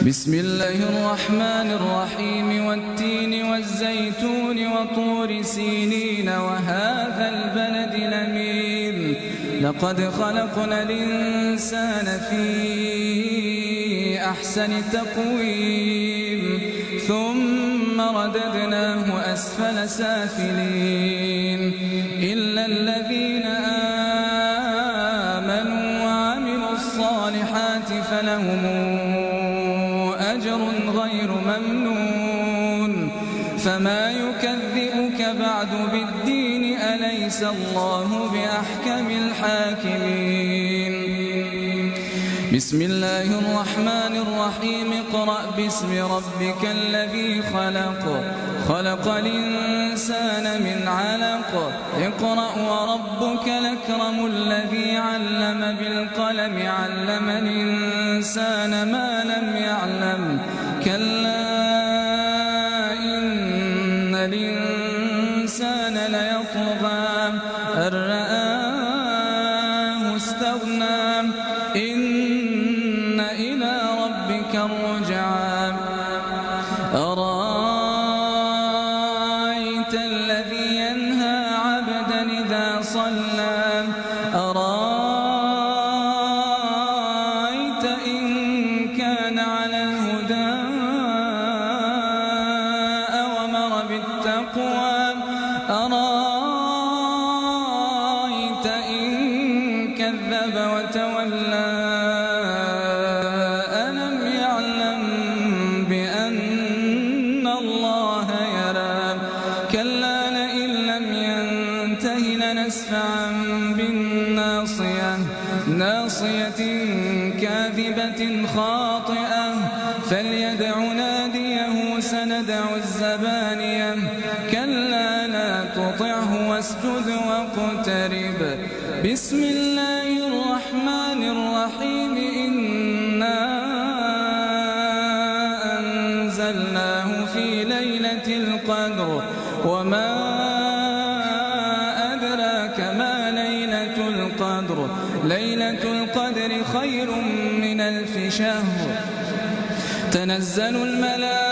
بسم الله الرحمن الرحيم والتين والزيتون وطور سينين وهذا البلد الأمين لقد خلقنا الإنسان في أحسن تقويم ثم رددناه أسفل سافلين إلا الذين آمنوا وعملوا الصالحات فلهم أجر غير ممنون فما يكذبك بعد بالدين أليس الله بأحكم الحاكمين بسم الله الرحمن الرحيم اقرأ باسم ربك الذي خلق الإنسان من علق اقرأ وربك الأكرم الذي علم بالقلم علم الإنسان ما لم يعلم كلا إن الإنسان ليطغى أن رآه استغنى إن إلى ربك الرجعى أرأيت الذي ينهى عبدا إذا صلى أرأيت إن كان على الهدى أومر بالتقوى أرأيت إن كذب وتولى ألم يعلم بأن الله يرى كلا لئن لم ينته لنسفعا بالناصية ناصية كاذبة خاطئة فليدع ناديه سندع الزبانية كلا لا تطعه واسجد واقترب بسم الله الرحمن الرحيم إنا أنزلناه في ليلة القدر وما أدراك ما ليلة القدر ليلة القدر خير من 1000 شهر تنزل الملائكة